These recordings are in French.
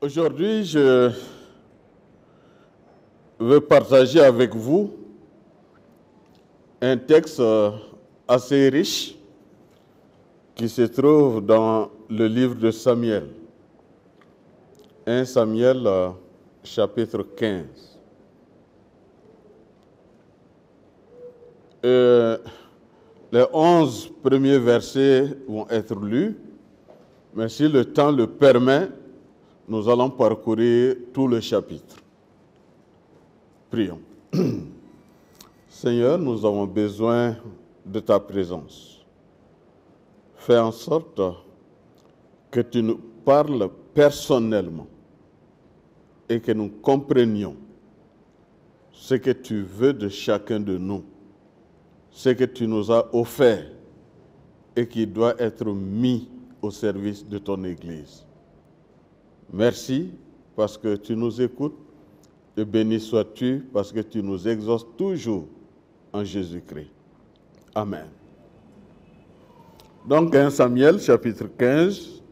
Aujourd'hui, je veux partager avec vous un texte assez riche qui se trouve dans le livre de Samuel. 1 Samuel, chapitre 15. Les 11 premiers versets vont être lus, mais si le temps le permet, nous allons parcourir tout le chapitre. Prions. Seigneur, nous avons besoin de ta présence. Fais en sorte que tu nous parles personnellement et que nous comprenions ce que tu veux de chacun de nous, ce que tu nous as offert et qui doit être mis au service de ton Église. Merci parce que tu nous écoutes et béni sois-tu parce que tu nous exauces toujours en Jésus-Christ. Amen. Donc 1 Samuel chapitre 15,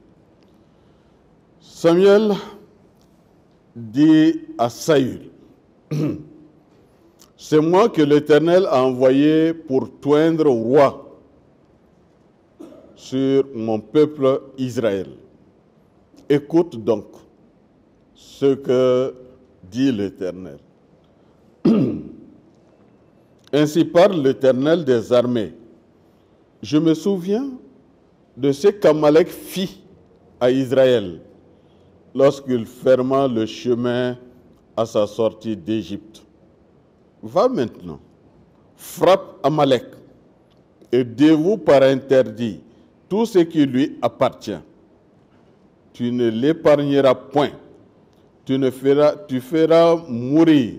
Samuel dit à Saül, « C'est moi que l'Éternel a envoyé pour toindre au roi sur mon peuple Israël. Écoute donc ce que dit l'Éternel. Ainsi parle l'Éternel des armées. Je me souviens de ce qu'Amalek fit à Israël lorsqu'il ferma le chemin à sa sortie d'Égypte. Va maintenant, frappe Amalek et dévoue par interdit tout ce qui lui appartient. Tu ne l'épargneras point. Tu feras mourir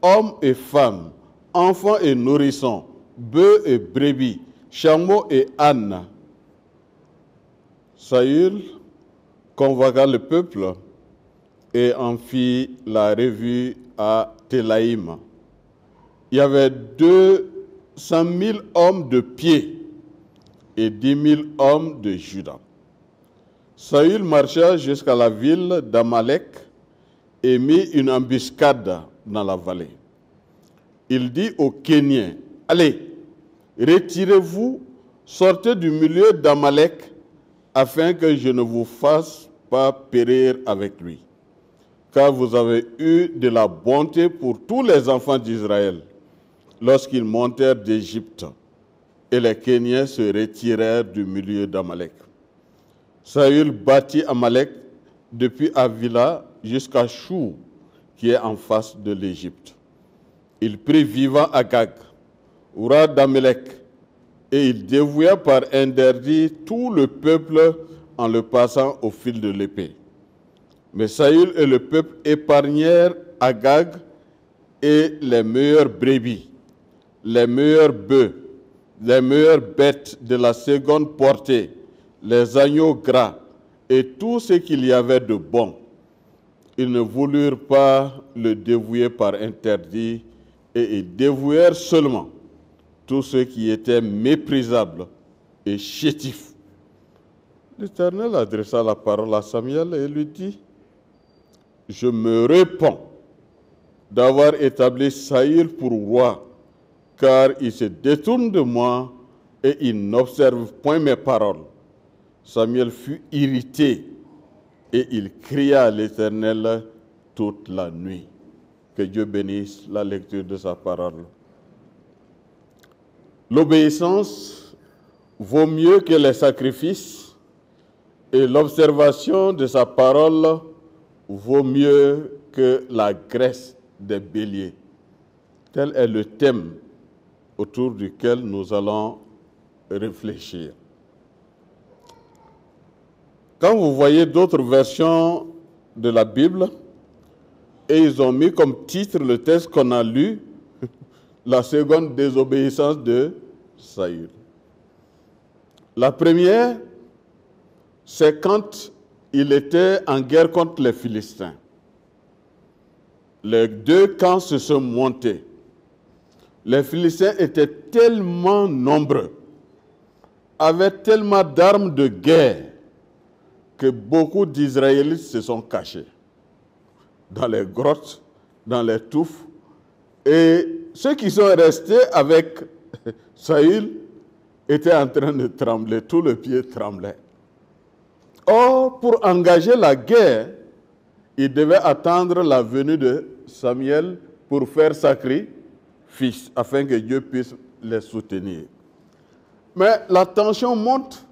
hommes et femmes, enfants et nourrissons, bœufs et brebis, chameaux et ânes. » Saül convoqua le peuple et en fit la revue à Télaïm. Il y avait 200 000 hommes de pied et 10 000 hommes de Juda. Saül marcha jusqu'à la ville d'Amalek et mit une embuscade dans la vallée. Il dit aux Kéniens, « Allez, retirez-vous, sortez du milieu d'Amalek, afin que je ne vous fasse pas périr avec lui. Car vous avez eu de la bonté pour tous les enfants d'Israël lorsqu'ils montèrent d'Égypte, et les Kéniens se retirèrent du milieu d'Amalek. » Saül bâtit Amalek depuis Avila jusqu'à Chou, qui est en face de l'Égypte. Il prit vivant Agag, roi d'Amalek, et il dévouait par interdit tout le peuple en le passant au fil de l'épée. Mais Saül et le peuple épargnèrent Agag et les meilleures brebis, les meilleurs bœufs, les meilleures bêtes de la seconde portée, les agneaux gras et tout ce qu'il y avait de bon. Ils ne voulurent pas le dévouer par interdit et ils dévouèrent seulement tout ce qui était méprisable et chétif. L'Éternel adressa la parole à Samuel et lui dit, « Je me répands d'avoir établi Saül pour roi, car il se détourne de moi et il n'observe point mes paroles. » Samuel fut irrité et il cria à l'Éternel toute la nuit. Que Dieu bénisse la lecture de sa parole. L'obéissance vaut mieux que les sacrifices et l'observation de sa parole vaut mieux que la graisse des béliers. Tel est le thème autour duquel nous allons réfléchir. Quand vous voyez d'autres versions de la Bible, et ils ont mis comme titre le texte qu'on a lu, la seconde désobéissance de Saül. La première, c'est quand il était en guerre contre les Philistins. Les deux camps se sont montés. Les Philistins étaient tellement nombreux, avaient tellement d'armes de guerre, que beaucoup d'Israélites se sont cachés. dans les grottes, dans les touffes. Et ceux qui sont restés avec Saül étaient en train de trembler, tout le pied tremblait. Or, pour engager la guerre, il devait attendre la venue de Samuel pour faire sacrifice, afin que Dieu puisse les soutenir. Mais la tension monte,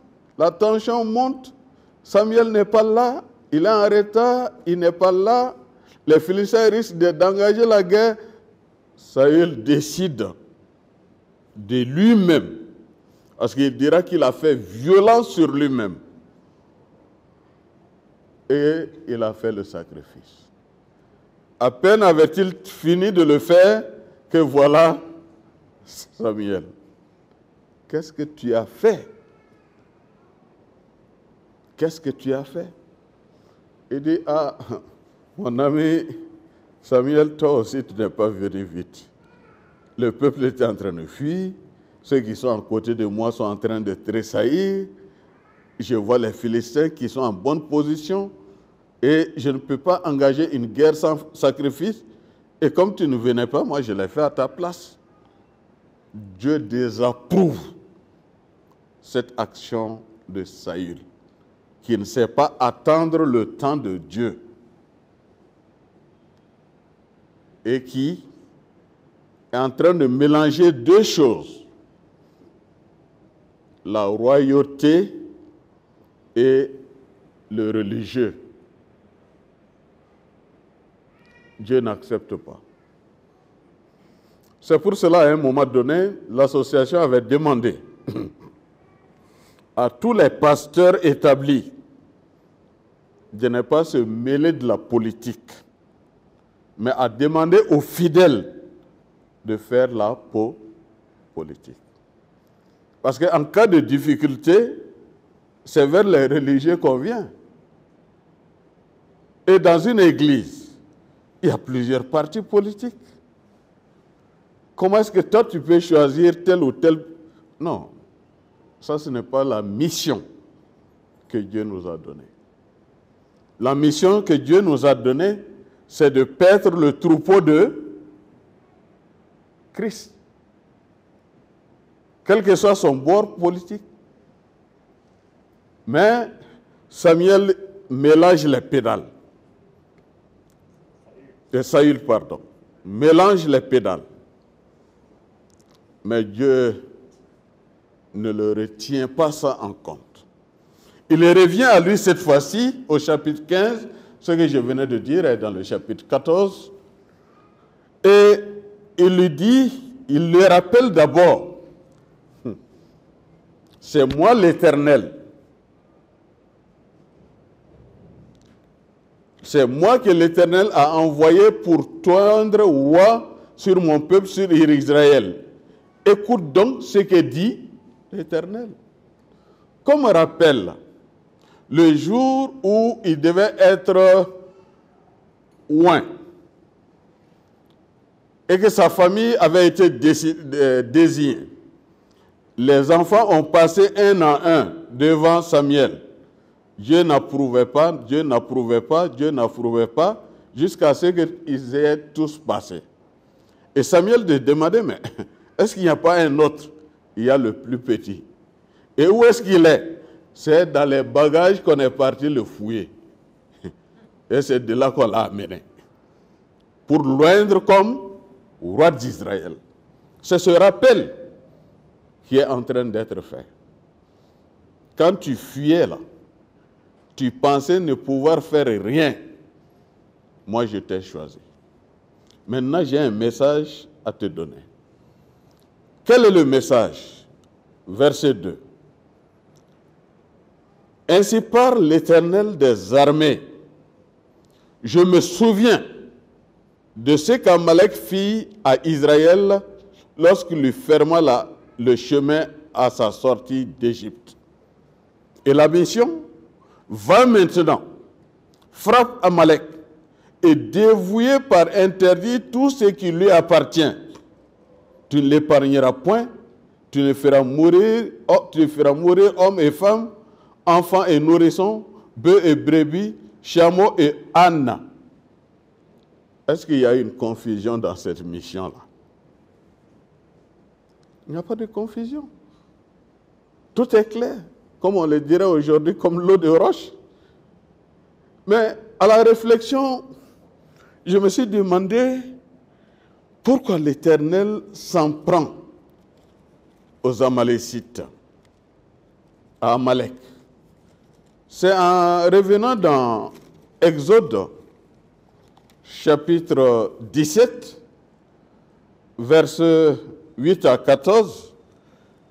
Samuel n'est pas là, il est en retard, il n'est pas là, les Philistins risquent d'engager la guerre. Saül décide de lui-même, parce qu'il dira qu'il a fait violence sur lui-même. Et il a fait le sacrifice. À peine avait-il fini de le faire que voilà Samuel. Qu'est-ce que tu as fait? Qu'est-ce que tu as fait? Il dit, ah, mon ami Samuel, toi aussi tu n'es pas venu vite. Le peuple était en train de fuir, ceux qui sont à côté de moi sont en train de tressaillir. Je vois les Philistins qui sont en bonne position et je ne peux pas engager une guerre sans sacrifice. Et comme tu ne venais pas, moi je l'ai fait à ta place. Dieu désapprouve cette action de Saül, qui ne sait pas attendre le temps de Dieu et qui est en train de mélanger deux choses, la royauté et le religieux. Dieu n'accepte pas. C'est pour cela, à un moment donné, l'association avait demandé à tous les pasteurs établis de ne pas se mêler de la politique, mais à demander aux fidèles de faire la politique. Parce qu'en cas de difficulté, c'est vers les religieux qu'on vient. Et dans une église, il y a plusieurs partis politiques. Comment est-ce que toi, tu peux choisir tel ou tel... Non, ça, ce n'est pas la mission que Dieu nous a donnée. La mission que Dieu nous a donnée, c'est de paître le troupeau de Christ, quel que soit son bord politique. Mais Samuel mélange les pédales. Saül, pardon, mélange les pédales. Mais Dieu ne le retient pas ça en compte. Il revient à lui cette fois-ci, au chapitre 15, ce que je venais de dire est dans le chapitre 14, et il lui dit, il lui rappelle d'abord, c'est moi l'Éternel. C'est moi que l'Éternel a envoyé pour tondre roi sur mon peuple, sur Israël. Écoute donc ce que dit l'Éternel. Comme rappel, le jour où il devait être oint et que sa famille avait été désignée, les enfants ont passé un à un devant Samuel. Dieu n'approuvait pas, Dieu n'approuvait pas, Dieu n'approuvait pas, jusqu'à ce qu'ils aient tous passé. Et Samuel demandait, mais est-ce qu'il n'y a pas un autre? Il y a le plus petit. Et où est-ce qu'il est? C'est dans les bagages qu'on est parti le fouiller. Et c'est de là qu'on l'a amené. Pour l'oindre comme roi d'Israël. C'est ce rappel qui est en train d'être fait. Quand tu fuyais là, tu pensais ne pouvoir faire rien. Moi, je t'ai choisi. Maintenant, j'ai un message à te donner. Quel est le message? Verset 2. Ainsi parle l'Éternel des armées. Je me souviens de ce qu'Amalek fit à Israël lorsqu'il lui ferma le chemin à sa sortie d'Égypte. Et la mission? Va maintenant, frappe Amalek et dépouille par interdit tout ce qui lui appartient. Tu ne l'épargneras point, tu feras mourir hommes et femmes, enfants et nourrissons, bœufs et brebis, chameaux et ânes. Est-ce qu'il y a une confusion dans cette mission-là? Il n'y a pas de confusion. Tout est clair, comme on le dirait aujourd'hui, comme l'eau de roche. Mais à la réflexion, je me suis demandé pourquoi l'Éternel s'en prend aux Amalécites, à Amalek. C'est en revenant dans Exode, chapitre 17, versets 8 à 14,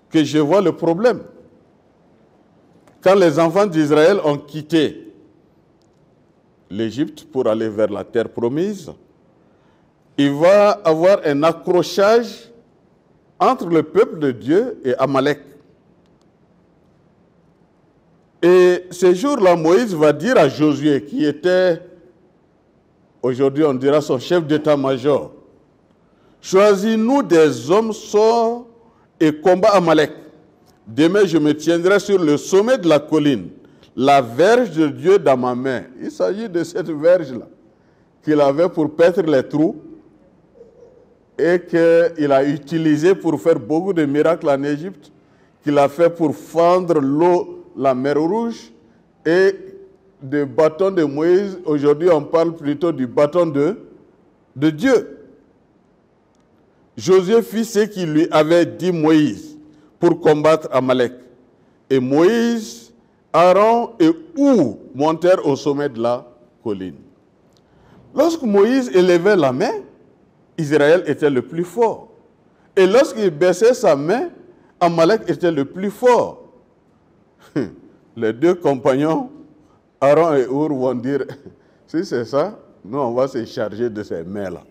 que je vois le problème. Quand les enfants d'Israël ont quitté l'Égypte pour aller vers la terre promise, il va avoir un accrochage entre le peuple de Dieu et Amalek. Et ce jour-là, Moïse va dire à Josué, qui était, aujourd'hui on dira son chef d'état-major, « Choisis-nous des hommes, sors et combat Amalek. Demain, je me tiendrai sur le sommet de la colline, la verge de Dieu dans ma main. » Il s'agit de cette verge-là qu'il avait pour paître les trous et qu'il a utilisé pour faire beaucoup de miracles en Égypte, qu'il a fait pour fendre l'eau, la mer Rouge, et du bâton de Moïse. Aujourd'hui, on parle plutôt du bâton de Dieu. Josué fit ce qu'il lui avait dit Moïse pour combattre Amalek. Et Moïse, Aaron et Our montèrent au sommet de la colline. Lorsque Moïse élevait la main, Israël était le plus fort. Et lorsqu'il baissait sa main, Amalek était le plus fort. Les deux compagnons, Aaron et Our, vont dire, si c'est ça, nous on va se charger de ces mains-là.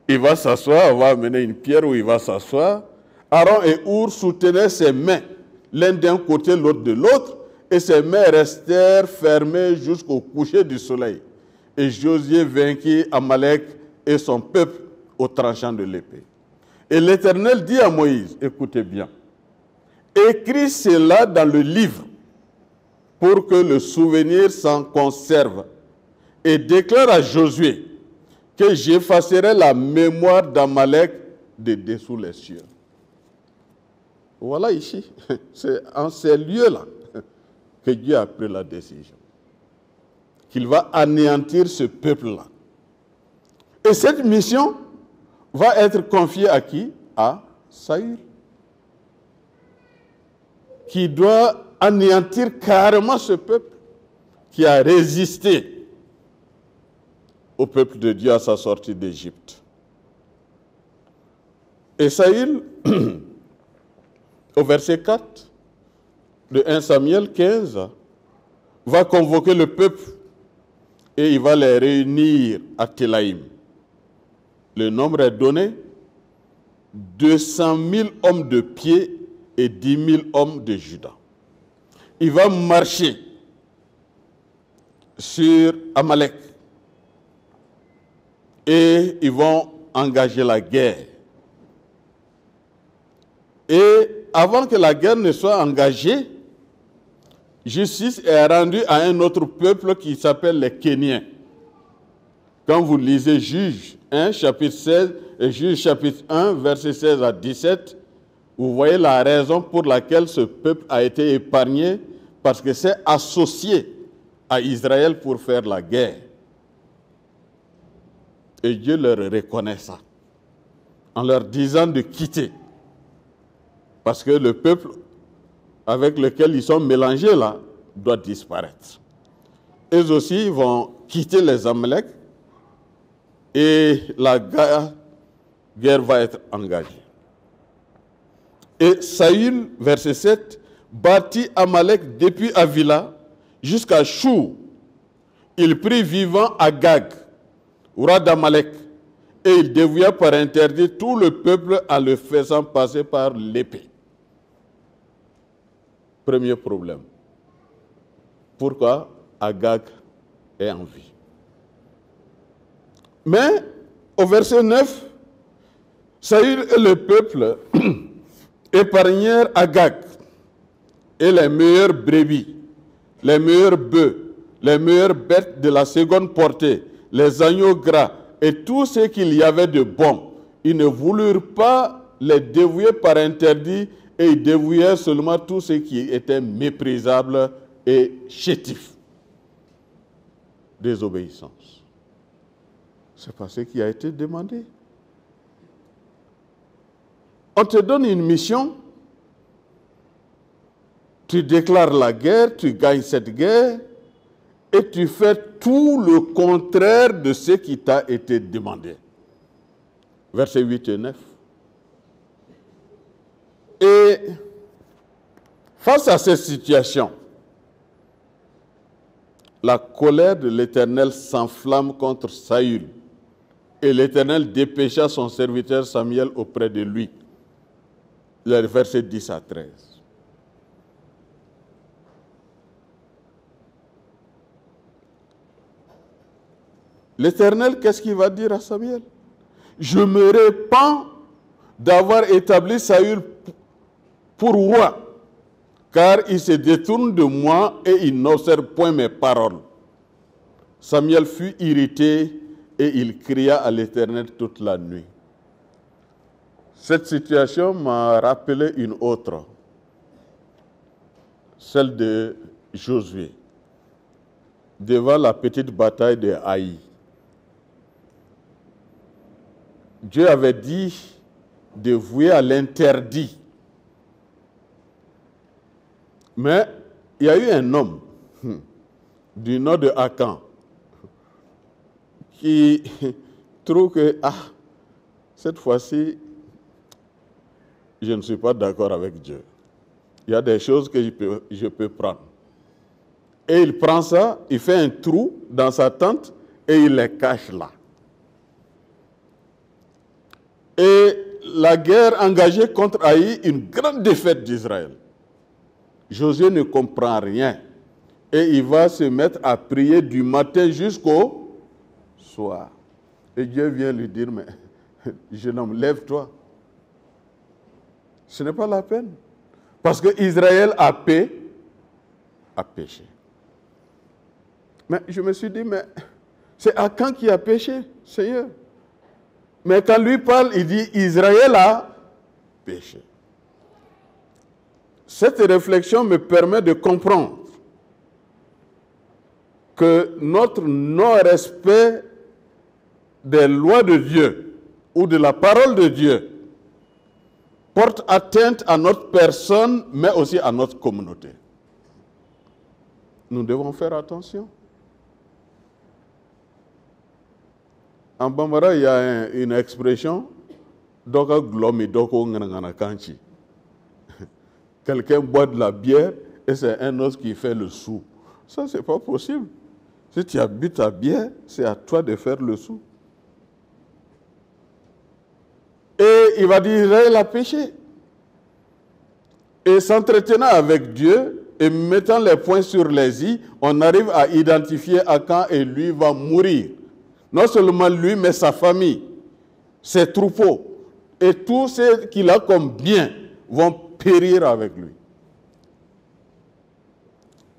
Il va s'asseoir, on va amener une pierre où il va s'asseoir. Aaron et Our soutenaient ses mains, l'un d'un côté, l'autre de l'autre, et ses mains restèrent fermées jusqu'au coucher du soleil. Et Josué vainquit Amalek et son peuple au tranchant de l'épée. Et l'Éternel dit à Moïse, écoutez bien, écris cela dans le livre pour que le souvenir s'en conserve, et déclare à Josué que j'effacerai la mémoire d'Amalek de dessous les cieux. Voilà ici, c'est en ces lieux-là que Dieu a pris la décision, qu'il va anéantir ce peuple-là. Et cette mission va être confiée à qui? À Saül, qui doit anéantir carrément ce peuple qui a résisté au peuple de Dieu à sa sortie d'Égypte. Et Saül, au verset 4 de 1 Samuel 15, va convoquer le peuple et il va les réunir à Télaïm. Le nombre est donné, 200 000 hommes de pied et 10 000 hommes de Juda. Il va marcher sur Amalek et ils vont engager la guerre. Et avant que la guerre ne soit engagée, justice est rendue à un autre peuple qui s'appelle les Kéniens. Quand vous lisez Juges 1, chapitre 16, et Juges chapitre 1, verset 16 à 17, vous voyez la raison pour laquelle ce peuple a été épargné, parce que c'est associé à Israël pour faire la guerre. Et Dieu leur reconnaît ça, en leur disant de quitter. Parce que le peuple avec lequel ils sont mélangés là, doit disparaître. Eux aussi vont quitter les Amalek et la guerre va être engagée. Et Saül, verset 7, bâtit Amalek depuis Avila jusqu'à Chou. Il prit vivant Agag, roi d'Amalek, et il dévouilla par interdit tout le peuple en le faisant passer par l'épée. Premier problème. Pourquoi Agag est en vie? Mais au verset 9, Saül et le peuple épargnèrent Agag et les meilleures brebis, les meilleurs bœufs, les meilleures bêtes de la seconde portée, les agneaux gras et tout ce qu'il y avait de bon. Ils ne voulurent pas les dévouer par interdit et ils dévouaient seulement tout ce qui était méprisable et chétif. Désobéissance. C'est pas ce qui a été demandé. On te donne une mission, tu déclares la guerre, tu gagnes cette guerre et tu fais tout le contraire de ce qui t'a été demandé. Versets 8 et 9. Et face à cette situation, la colère de l'Éternel s'enflamme contre Saül. Et l'Éternel dépêcha son serviteur Samuel auprès de lui. Les versets 10 à 13. L'Éternel, qu'est-ce qu'il va dire à Samuel? Je me répands d'avoir établi Saül pour roi, car il se détourne de moi et il n'observe point mes paroles. Samuel fut irrité et il cria à l'Éternel toute la nuit. Cette situation m'a rappelé une autre, celle de Josué, devant la petite bataille de Haï. Dieu avait dit de vouer à l'interdit. Mais il y a eu un homme du nom de Akan qui trouve que, cette fois-ci, je ne suis pas d'accord avec Dieu. Il y a des choses que je peux prendre. Et il prend ça, il fait un trou dans sa tente et il les cache là. Et la guerre engagée contre Haï, une grande défaite d'Israël. Josué ne comprend rien. Et il va se mettre à prier du matin jusqu'au soir. Et Dieu vient lui dire, mais jeune homme, lève-toi. Ce n'est pas la peine. Parce que Israël a péché. Mais je me suis dit, mais c'est Akan qui a péché, Seigneur. Mais quand lui parle, il dit, Israël a péché. Cette réflexion me permet de comprendre que notre non-respect des lois de Dieu ou de la parole de Dieu porte atteinte à notre personne, mais aussi à notre communauté. Nous devons faire attention. En Bambara, il y a une expression, Doka glomi doko ngana kanchi. Quelqu'un boit de la bière et c'est un autre qui fait le sou. Ça, c'est pas possible. Si tu as bu ta bière, c'est à toi de faire le sou. Et il va dire, Israël a péché. Et s'entretenant avec Dieu et mettant les points sur les i, on arrive à identifier Akan et lui va mourir. Non seulement lui, mais sa famille, ses troupeaux et tout ce qu'il a comme bien vont périr avec lui.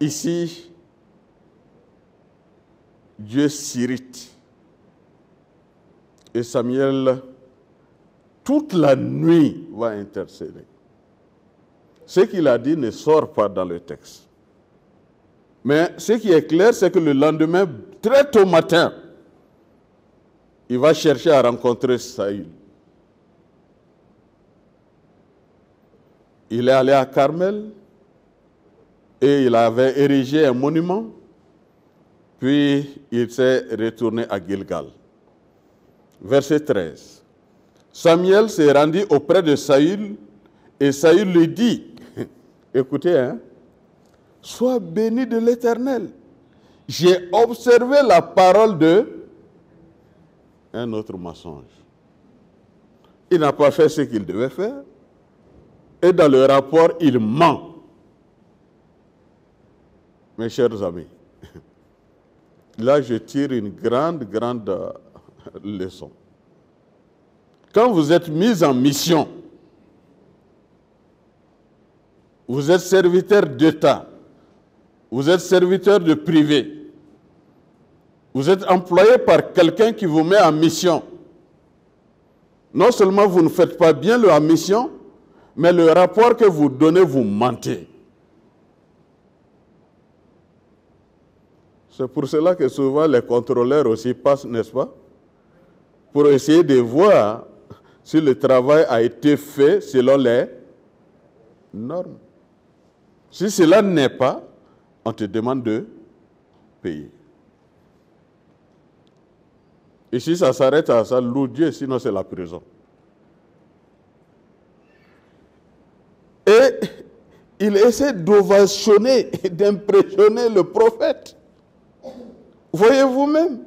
Ici, Dieu s'irrite. Et Samuel, toute la nuit, va intercéder. Ce qu'il a dit ne sort pas dans le texte. Mais ce qui est clair, c'est que le lendemain, très tôt matin, il va chercher à rencontrer Saül. Il est allé à Carmel et il avait érigé un monument, puis il s'est retourné à Gilgal. Verset 13. Samuel s'est rendu auprès de Saül et Saül lui dit, écoutez, sois béni de l'Éternel. J'ai observé la parole de un autre mensonge. Il n'a pas fait ce qu'il devait faire. Et dans le rapport, il ment. Mes chers amis, là je tire une grande leçon. Quand vous êtes mis en mission, vous êtes serviteur d'État, vous êtes serviteur de privé, Vous êtes employé par quelqu'un qui vous met en mission. Non seulement vous ne faites pas bien la mission, mais le rapport que vous donnez, vous mentez. C'est pour cela que souvent les contrôleurs aussi passent, n'est-ce pas? Pour essayer de voir si le travail a été fait selon les normes. Si cela n'est pas, on te demande de payer. Et si ça s'arrête à ça, loue Dieu, sinon c'est la prison. Et il essaie d'ovationner, d'impressionner le prophète. Voyez vous-même,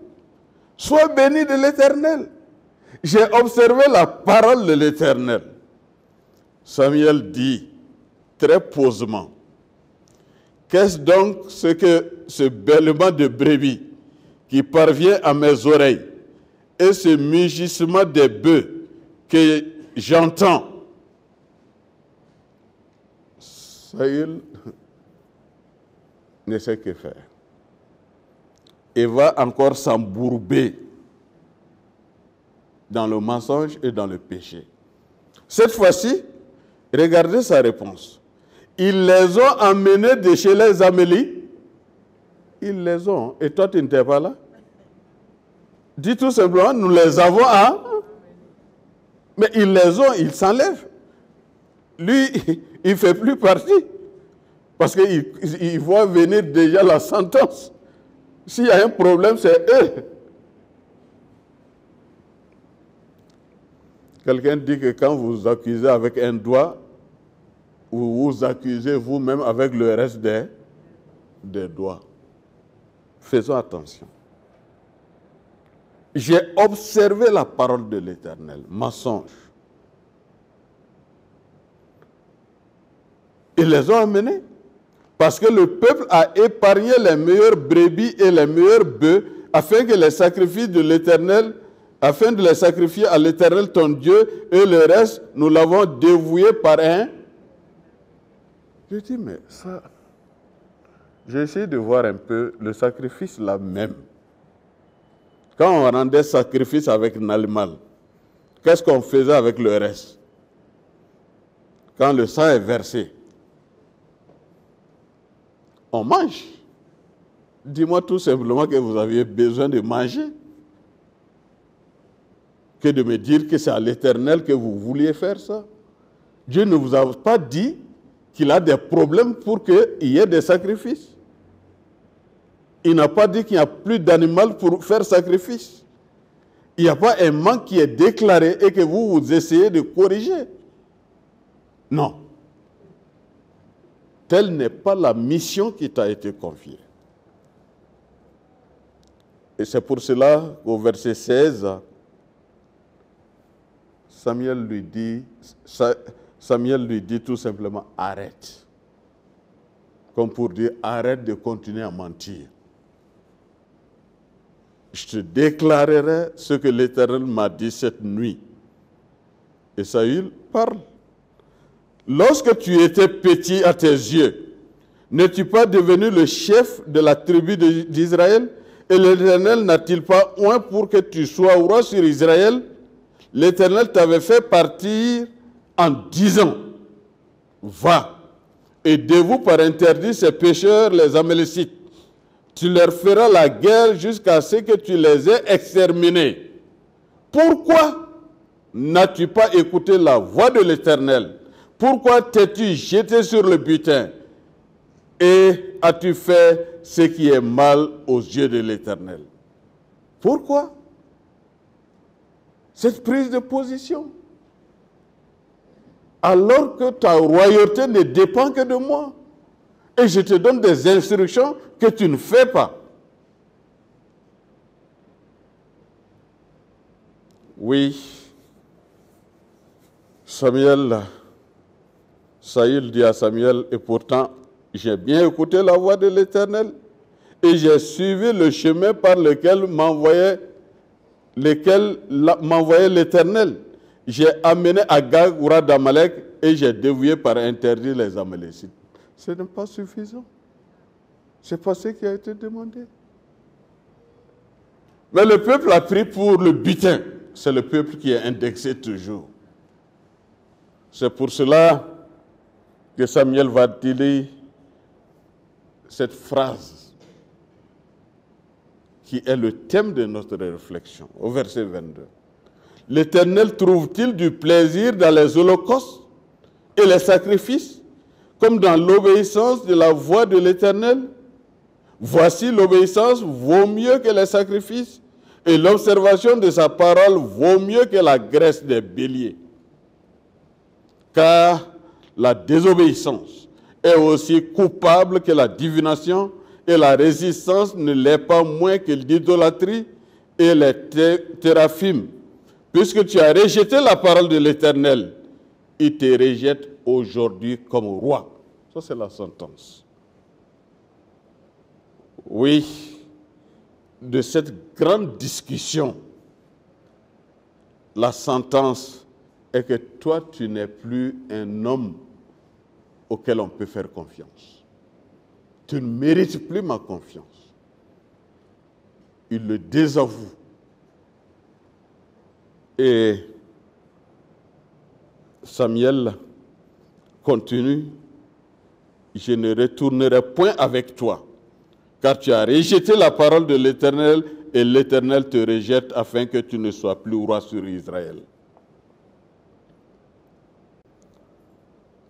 sois béni de l'Éternel. J'ai observé la parole de l'Éternel. Samuel dit très posément, qu'est-ce donc ce bêlement de brebis qui parvient à mes oreilles et ce mugissement des bœufs que j'entends? Saül ne sait que faire. Et va encore s'embourber dans le mensonge et dans le péché. Cette fois-ci, regardez sa réponse. Ils les ont emmenés de chez les Amélites. Ils les ont. Et toi, tu n'étais pas là? Dis tout simplement, nous les avons à... Mais ils les ont, ils s'enlèvent. Lui, il ne fait plus partie. Parce qu'il voit venir déjà la sentence. S'il y a un problème, c'est eux. Quelqu'un dit que quand vous accusez avec un doigt, vous vous accusez vous-même avec le reste des doigts. Faisons attention. J'ai observé la parole de l'Éternel, mensonge. Ils les ont amenés. Parce que le peuple a épargné les meilleures brebis et les meilleurs bœufs afin que les sacrifices de l'Éternel, afin de les sacrifier à l'Éternel ton Dieu, et le reste, nous l'avons dévoué par un. Je dis, mais ça, j'ai essayé de voir un peu le sacrifice là même. Quand on rendait sacrifice avec un animal, qu'est-ce qu'on faisait avec le reste? Quand le sang est versé, on mange. Dis-moi tout simplement que vous aviez besoin de manger. Que de me dire que c'est à l'Éternel que vous vouliez faire ça. Dieu ne vous a pas dit qu'il a des problèmes pour qu'il y ait des sacrifices. Il n'a pas dit qu'il n'y a plus d'animal pour faire sacrifice. Il n'y a pas un manque qui est déclaré et que vous essayez de corriger. Non. Telle n'est pas la mission qui t'a été confiée. Et c'est pour cela qu'au verset 16, Samuel lui dit tout simplement « arrête ». Comme pour dire « arrête de continuer à mentir ». Je te déclarerai ce que l'Éternel m'a dit cette nuit. Et Saül parle. Lorsque tu étais petit à tes yeux, n'es-tu pas devenu le chef de la tribu d'Israël? Et l'Éternel n'a-t-il pas oint pour que tu sois roi sur Israël? L'Éternel t'avait fait partir en disant, va et dévoue par interdit ces pécheurs, les Amélécites. Tu leur feras la guerre jusqu'à ce que tu les aies exterminés. Pourquoi n'as-tu pas écouté la voix de l'Éternel? Pourquoi t'es-tu jeté sur le butin et as-tu fait ce qui est mal aux yeux de l'Éternel? Pourquoi cette prise de position? Alors que ta royauté ne dépend que de moi. Et je te donne des instructions que tu ne fais pas. Oui, Saül dit à Samuel, et pourtant, j'ai bien écouté la voix de l'Éternel et j'ai suivi le chemin par lequel m'envoyait l'Éternel. J'ai amené Agag, roi d'Amalek, et j'ai dévoué par interdit les Amalécites. Ce n'est pas suffisant. Ce n'est pas ce qui a été demandé. Mais le peuple a pris pour le butin. C'est le peuple qui est indexé toujours. C'est pour cela que Samuel va dire cette phrase qui est le thème de notre réflexion, au verset 22. L'Éternel trouve-t-il du plaisir dans les holocaustes et les sacrifices, comme dans l'obéissance de la voix de l'Éternel? Voici, l'obéissance vaut mieux que les sacrifices, et l'observation de sa parole vaut mieux que la graisse des béliers. Car la désobéissance est aussi coupable que la divination, et la résistance ne l'est pas moins que l'idolâtrie et les théraphim. Puisque tu as rejeté la parole de l'Éternel, il te rejette aujourd'hui comme roi. Ça, c'est la sentence. Oui, de cette grande discussion, la sentence est que toi, tu n'es plus un homme auquel on peut faire confiance. Tu ne mérites plus ma confiance. Il le désavoue. Et Samuel continue, je ne retournerai point avec toi, car tu as rejeté la parole de l'Éternel, et l'Éternel te rejette afin que tu ne sois plus roi sur Israël.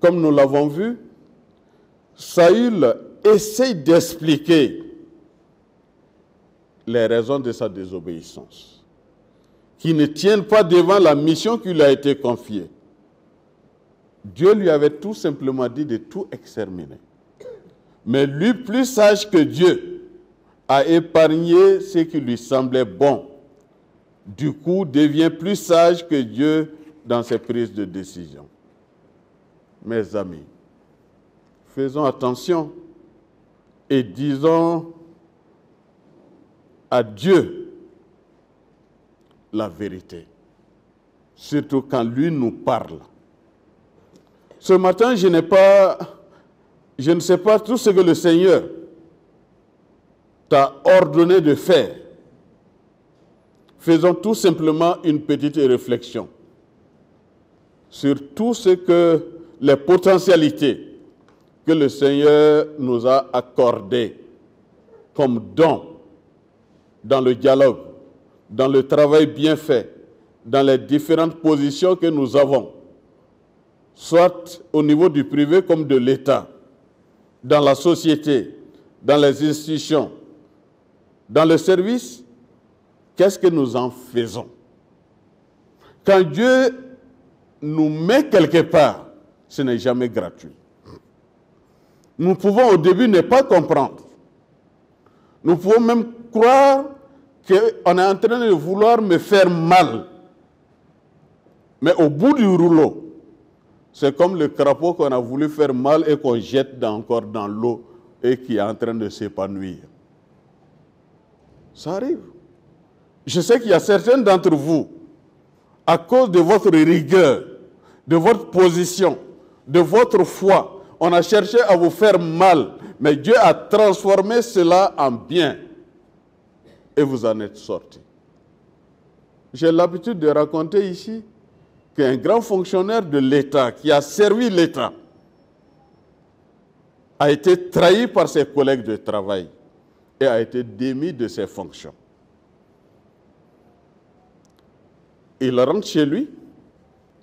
Comme nous l'avons vu, Saül essaye d'expliquer les raisons de sa désobéissance, qui ne tiennent pas devant la mission qui lui a été confiée. Dieu lui avait tout simplement dit de tout exterminer. Mais lui, plus sage que Dieu, a épargné ce qui lui semblait bon. Du coup, devient plus sage que Dieu dans ses prises de décision. Mes amis, faisons attention et disons à Dieu la vérité, surtout quand lui nous parle. Ce matin, je ne sais pas tout ce que le Seigneur t'a ordonné de faire. Faisons tout simplement une petite réflexion sur tout ce que les potentialités que le Seigneur nous a accordées comme don dans le dialogue, dans le travail bien fait, dans les différentes positions que nous avons, soit au niveau du privé comme de l'État, dans la société, dans les institutions, dans le service. Qu'est-ce que nous en faisons? Quand Dieu nous met quelque part, ce n'est jamais gratuit. Nous pouvons au début ne pas comprendre. Nous pouvons même croire qu'on est en train de vouloir me faire mal. Mais au bout du rouleau, c'est comme le crapaud qu'on a voulu faire mal et qu'on jette encore dans l'eau et qui est en train de s'épanouir. Ça arrive. Je sais qu'il y a certains d'entre vous, à cause de votre rigueur, de votre position, de votre foi, on a cherché à vous faire mal, mais Dieu a transformé cela en bien et vous en êtes sortis. J'ai l'habitude de raconter ici qu'un grand fonctionnaire de l'État qui a servi l'État a été trahi par ses collègues de travail et a été démis de ses fonctions. Il rentre chez lui,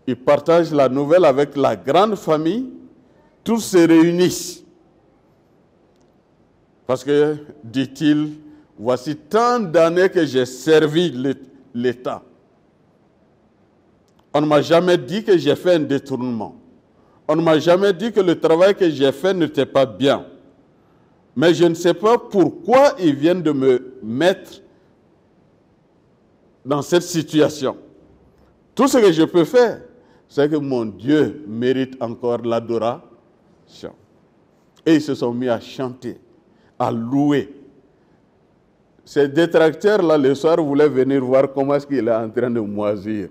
il partage la nouvelle avec la grande famille, tous se réunissent. Parce que, dit-il, voici tant d'années que j'ai servi l'État. On ne m'a jamais dit que j'ai fait un détournement. On ne m'a jamais dit que le travail que j'ai fait n'était pas bien. Mais je ne sais pas pourquoi ils viennent de me mettre dans cette situation. Tout ce que je peux faire, c'est que mon Dieu mérite encore l'adoration. Et ils se sont mis à chanter, à louer. Ces détracteurs-là, le soir, voulaient venir voir comment est-ce qu'il est en train de moisir.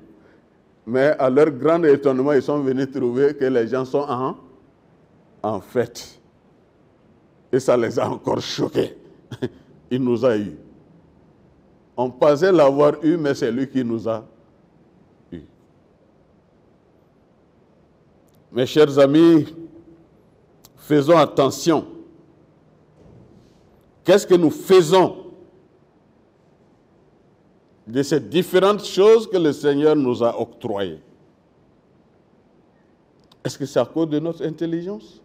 Mais à leur grand étonnement, ils sont venus trouver que les gens sont en fête. Et ça les a encore choqués. Il nous a eu. On pensait l'avoir eu, mais c'est lui qui nous a eu. Mes chers amis, faisons attention. Qu'est-ce que nous faisons de ces différentes choses que le Seigneur nous a octroyées? Est-ce que c'est à cause de notre intelligence?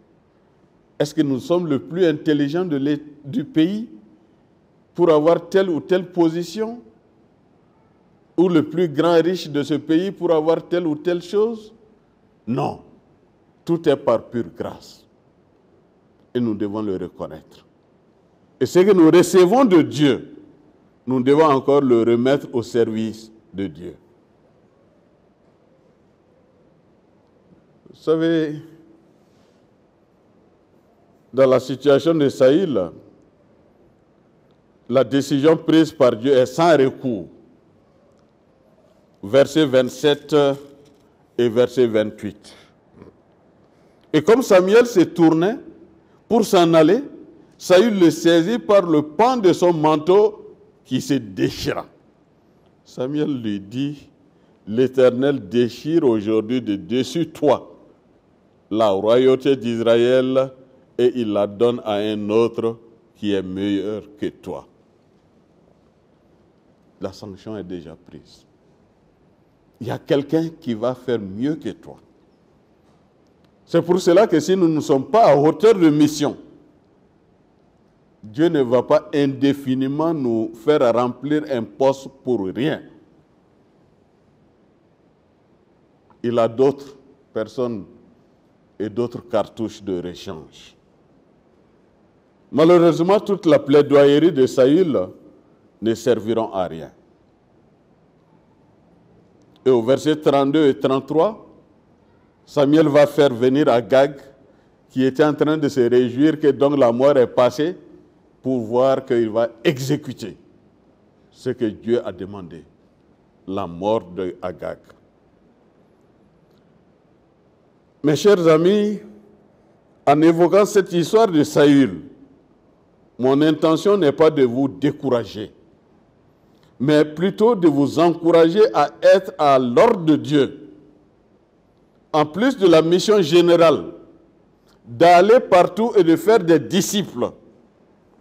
Est-ce que nous sommes le plus intelligent du pays pour avoir telle ou telle position? Ou le plus grand riche de ce pays pour avoir telle ou telle chose? Non. Tout est par pure grâce. Et nous devons le reconnaître. Et ce que nous recevons de Dieu, nous devons encore le remettre au service de Dieu. Vous savez, dans la situation de Saül, la décision prise par Dieu est sans recours. Versets 27 et verset 28. Et comme Samuel se tournait pour s'en aller, Saül le saisit par le pan de son manteau qui se déchira. Samuel lui dit, l'Éternel déchire aujourd'hui de dessus toi la royauté d'Israël et il la donne à un autre qui est meilleur que toi. La sanction est déjà prise. Il y a quelqu'un qui va faire mieux que toi. C'est pour cela que si nous ne sommes pas à hauteur de mission, Dieu ne va pas indéfiniment nous faire remplir un poste pour rien. Il a d'autres personnes et d'autres cartouches de rechange. Malheureusement, toute la plaidoyerie de Saül ne serviront à rien. Et au verset 32 et 33, Samuel va faire venir Agag, qui était en train de se réjouir que donc la mort est passée, pour voir qu'il va exécuter ce que Dieu a demandé, la mort de Agag. Mes chers amis, en évoquant cette histoire de Saül, mon intention n'est pas de vous décourager, mais plutôt de vous encourager à être à l'ordre de Dieu. En plus de la mission générale, d'aller partout et de faire des disciples.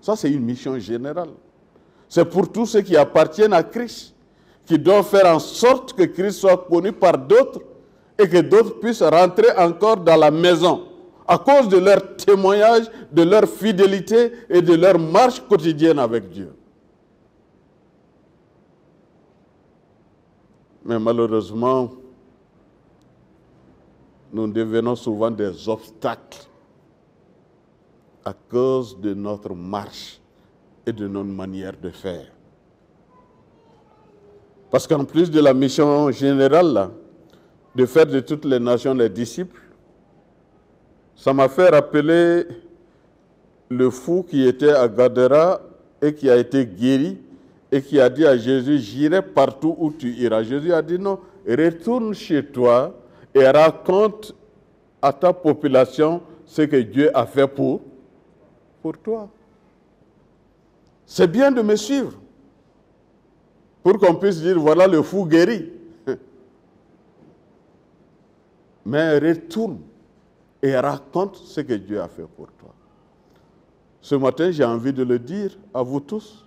Ça, c'est une mission générale. C'est pour tous ceux qui appartiennent à Christ, qui doivent faire en sorte que Christ soit connu par d'autres et que d'autres puissent rentrer encore dans la maison à cause de leur témoignage, de leur fidélité et de leur marche quotidienne avec Dieu. Mais malheureusement, nous devenons souvent des obstacles à cause de notre marche et de notre manière de faire. Parce qu'en plus de la mission générale, là, de faire de toutes les nations des disciples, ça m'a fait rappeler le fou qui était à Gadara et qui a été guéri et qui a dit à Jésus, j'irai partout où tu iras. Jésus a dit non, retourne chez toi et raconte à ta population ce que Dieu a fait pour toi. C'est bien de me suivre pour qu'on puisse dire, voilà le fou guéri. Mais retourne et raconte ce que Dieu a fait pour toi. Ce matin, j'ai envie de le dire à vous tous.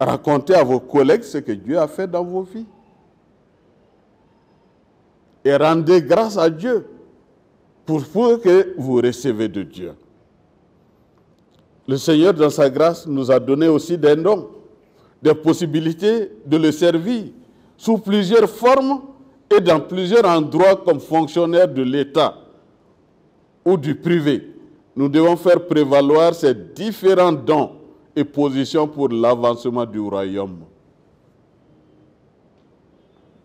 Racontez à vos collègues ce que Dieu a fait dans vos vies. Et rendez grâce à Dieu pour que vous recevez de Dieu. Le Seigneur, dans sa grâce, nous a donné aussi des dons, des possibilités de le servir sous plusieurs formes et dans plusieurs endroits comme fonctionnaires de l'État ou du privé. Nous devons faire prévaloir ces différents dons et positions pour l'avancement du royaume.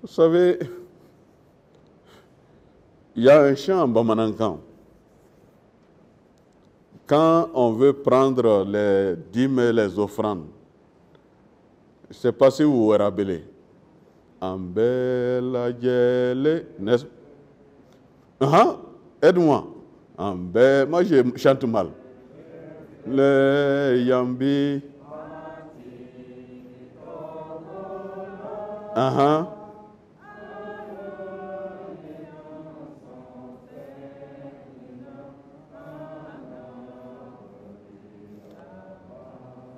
Vous savez, il y a un chant en Bamanankan. Quand on veut prendre les dîmes et les offrandes, je ne sais pas si vous vous rappelez. Ambela Djele, n'est-ce pas? Aide-moi. Moi, je chante mal. Le Yambi. Uh-huh.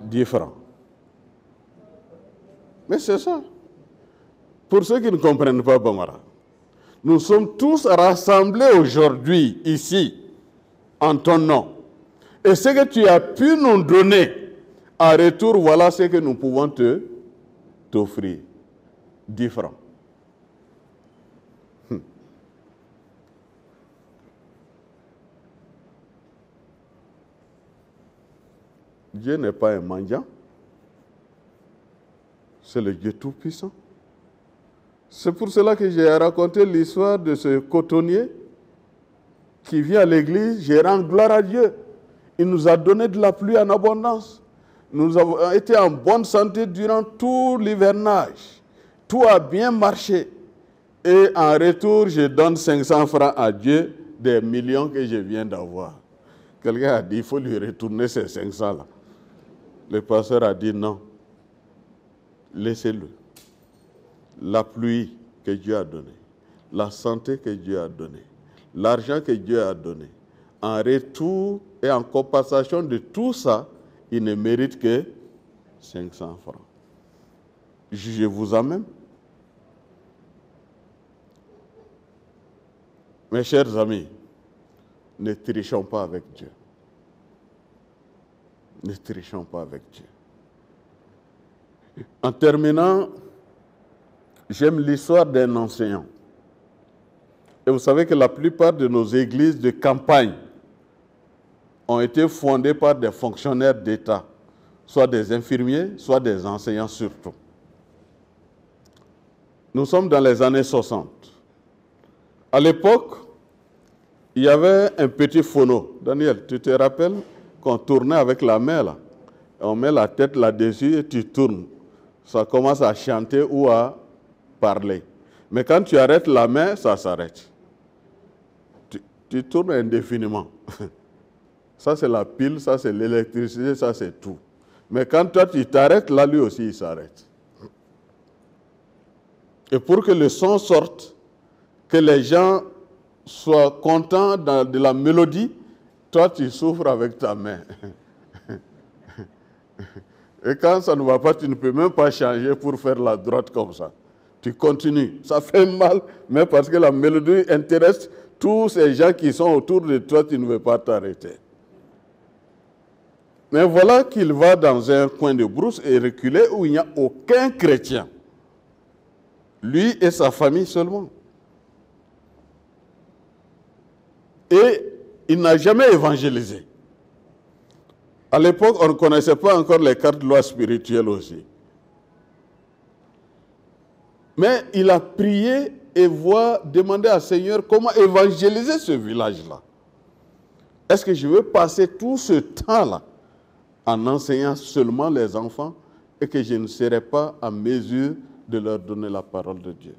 Différent. Mais c'est ça. Pour ceux qui ne comprennent pas Bambara, nous sommes tous rassemblés aujourd'hui, ici, en ton nom. Et ce que tu as pu nous donner, en retour, voilà ce que nous pouvons t'offrir. Différent. Dieu n'est pas un mendiant. C'est le Dieu Tout-Puissant. C'est pour cela que j'ai raconté l'histoire de ce cotonnier qui vient à l'église. Je rends gloire à Dieu. Il nous a donné de la pluie en abondance. Nous avons été en bonne santé durant tout l'hivernage. Tout a bien marché. Et en retour, je donne 500 francs à Dieu des millions que je viens d'avoir. Quelqu'un a dit, il faut lui retourner ces 500-là. Le pasteur a dit non. Laissez-le. La pluie que Dieu a donnée, la santé que Dieu a donnée, l'argent que Dieu a donné, en retour et en compensation de tout ça, il ne mérite que 500 francs. Je vous amène. Mes chers amis, ne trichons pas avec Dieu. Ne trichons pas avec Dieu. En terminant, j'aime l'histoire d'un enseignant. Et vous savez que la plupart de nos églises de campagne ont été fondées par des fonctionnaires d'État, soit des infirmiers, soit des enseignants surtout. Nous sommes dans les années 60. À l'époque, il y avait un petit phono. Daniel, tu te rappelles qu'on tournait avec la main là? On met la tête là-dessus et tu tournes. Ça commence à chanter ou à parler. Mais quand tu arrêtes la main, ça s'arrête. Tu tournes indéfiniment. Ça, c'est la pile, ça, c'est l'électricité, ça, c'est tout. Mais quand toi, tu t'arrêtes, là, lui aussi, il s'arrête. Et pour que le son sorte, que les gens soient contents de la mélodie, toi, tu souffres avec ta main. Et quand ça ne va pas, tu ne peux même pas changer pour faire la droite comme ça. Tu continues. Ça fait mal, mais parce que la mélodie intéresse tous ces gens qui sont autour de toi, tu ne veux pas t'arrêter. Mais voilà qu'il va dans un coin de brousse et reculer où il n'y a aucun chrétien. Lui et sa famille seulement. Et il n'a jamais évangélisé. À l'époque, on ne connaissait pas encore les 4 lois spirituelles aussi. Mais il a prié et demander à Seigneur comment évangéliser ce village-là. Est-ce que je veux passer tout ce temps-là en enseignant seulement les enfants et que je ne serai pas en mesure de leur donner la parole de Dieu?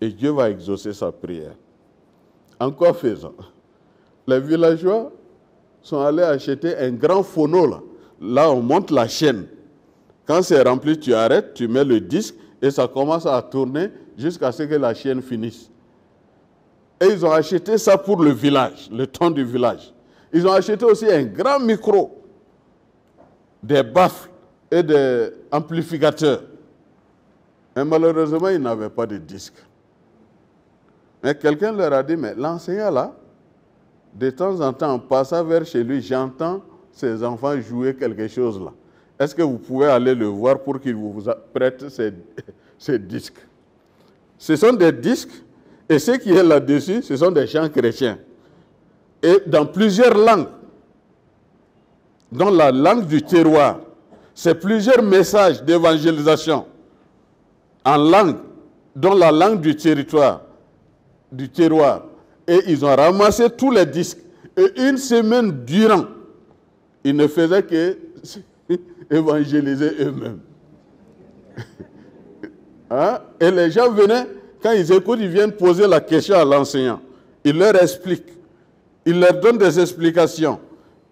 Et Dieu va exaucer sa prière. En quoi faisant? Les villageois sont allés acheter un grand phono là. Là, on monte la chaîne. Quand c'est rempli, tu arrêtes, tu mets le disque et ça commence à tourner jusqu'à ce que la chaîne finisse. Et ils ont acheté ça pour le village, le temps du village. Ils ont acheté aussi un grand micro, des baffles et des amplificateurs. Mais malheureusement, ils n'avaient pas de disque. Mais quelqu'un leur a dit, mais l'enseignant là, de temps en temps, en passant vers chez lui, j'entends ses enfants jouer quelque chose là. Est-ce que vous pouvez aller le voir pour qu'il vous prête ces disques? Ce sont des disques, et ce qui est là-dessus, ce sont des chants chrétiens. Et dans plusieurs langues, dans la langue du terroir, c'est plusieurs messages d'évangélisation en langue, dans la langue du territoire, du terroir. Et ils ont ramassé tous les disques. Et une semaine durant, ils ne faisaient que évangéliser eux-mêmes. Hein? Et les gens venaient, quand ils écoutent, ils viennent poser la question à l'enseignant. Il leur explique. Il leur donne des explications.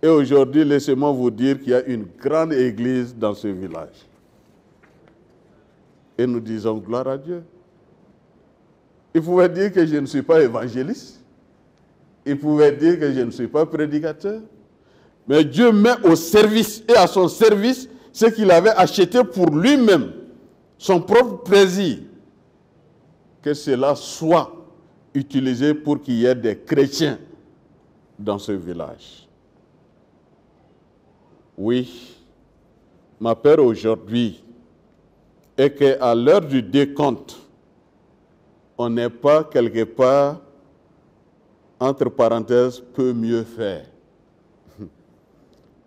Et aujourd'hui, laissez-moi vous dire qu'il y a une grande église dans ce village. Et nous disons gloire à Dieu. Il pouvait dire que je ne suis pas évangéliste. Il pouvait dire que je ne suis pas prédicateur. Mais Dieu met au service et à son service ce qu'il avait acheté pour lui-même, son propre plaisir. Que cela soit utilisé pour qu'il y ait des chrétiens dans ce village. Oui, ma peur aujourd'hui est qu'à l'heure du décompte, on n'est pas quelque part, entre parenthèses, peut mieux faire.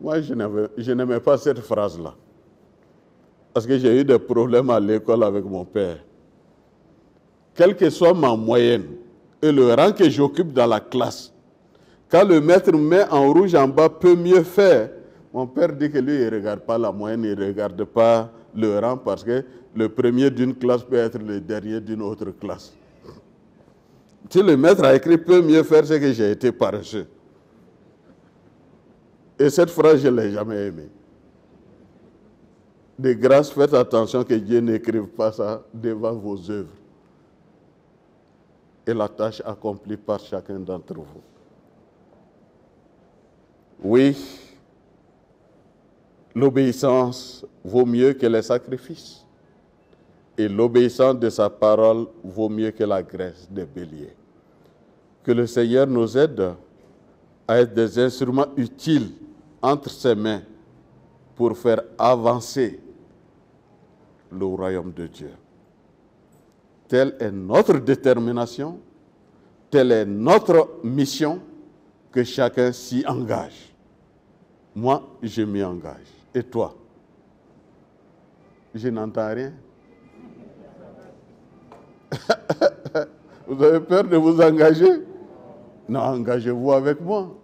Moi, je n'aimais pas cette phrase-là. Parce que j'ai eu des problèmes à l'école avec mon père. Quelle que soit ma moyenne et le rang que j'occupe dans la classe, quand le maître met en rouge en bas, peut mieux faire, mon père dit que lui, il ne regarde pas la moyenne, il ne regarde pas le rang, parce que le premier d'une classe peut être le dernier d'une autre classe. Si le maître a écrit peut mieux faire, c'est que j'ai été paresseux. Et cette phrase, je ne l'ai jamais aimée. De grâce, faites attention que Dieu n'écrive pas ça devant vos œuvres. Et la tâche accomplie par chacun d'entre vous. Oui, l'obéissance vaut mieux que les sacrifices. Et l'obéissance de sa parole vaut mieux que la graisse des béliers. Que le Seigneur nous aide à être des instruments utiles entre ses mains pour faire avancer le royaume de Dieu. Telle est notre détermination, telle est notre mission, que chacun s'y engage. Moi, je m'y engage. Et toi? Je n'entends rien. Vous avez peur de vous engager? Non, engagez-vous avec moi.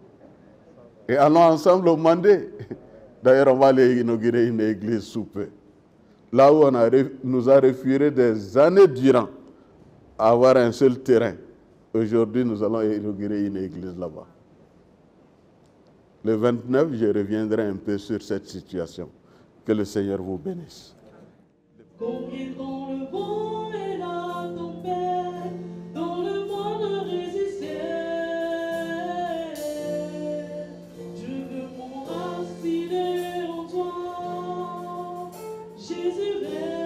Et allons ensemble au Mandé. D'ailleurs, on va aller inaugurer une église sous peu. Là où nous a refusé des années durant à avoir un seul terrain. Aujourd'hui, nous allons inaugurer une église là-bas. Le 29, je reviendrai un peu sur cette situation. Que le Seigneur vous bénisse. Combien dans le vent et la tempête, dans le moindre résister, je veux m'enraciner en toi, Jésus règne.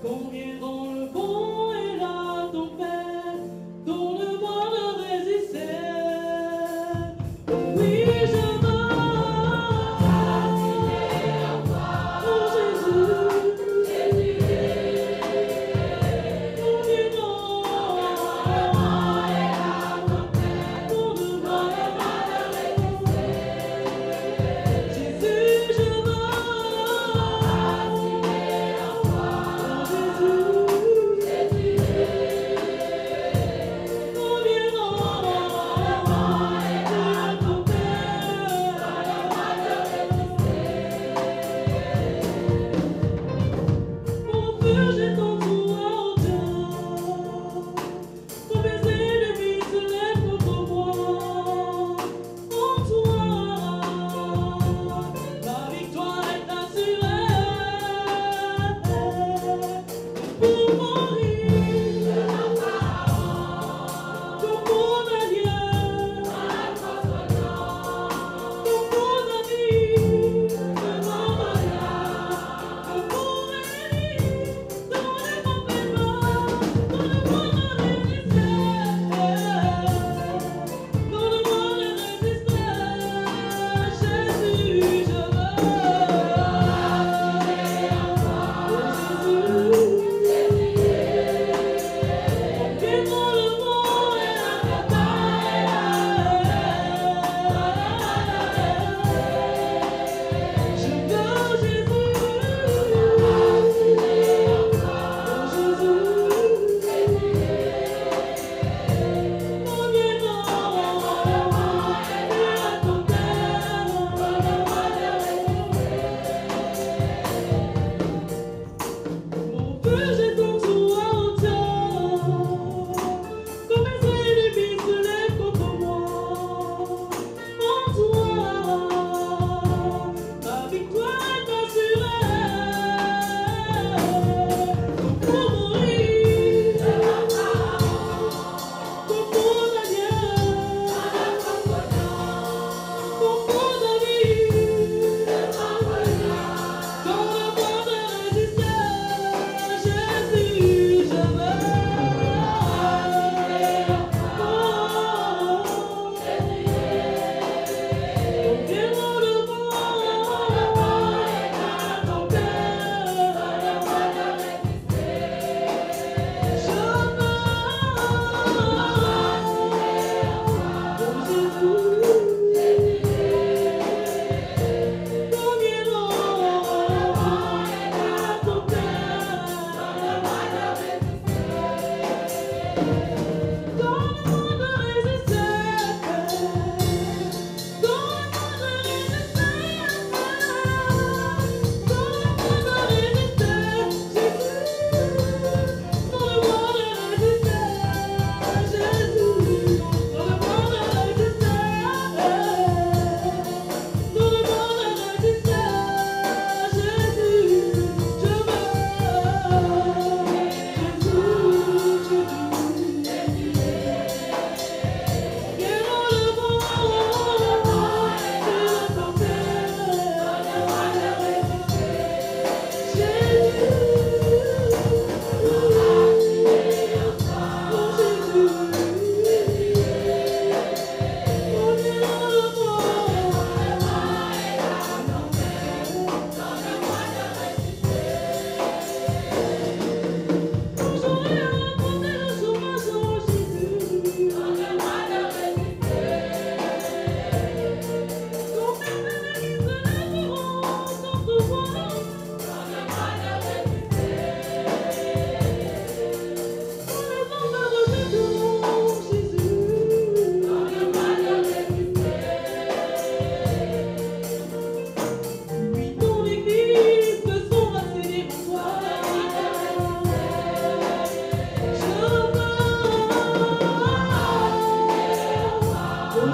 Combien dans le vent et la tempête, dans le moindre résister, oui je veux m'enraciner en toi, oh Jésus.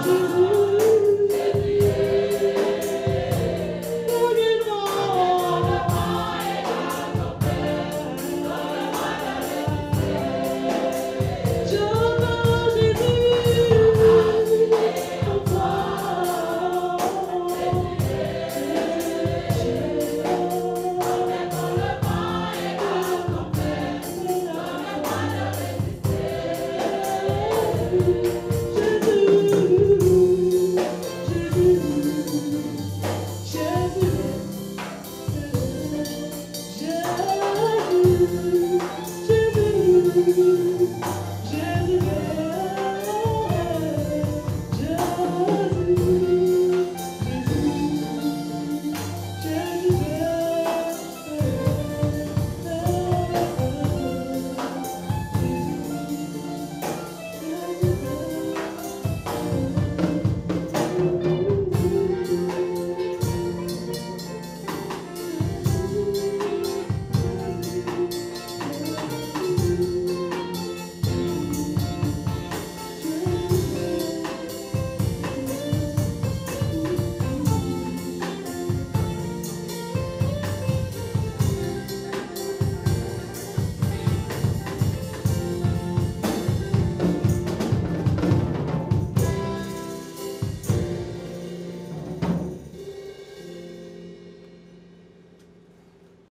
Amen.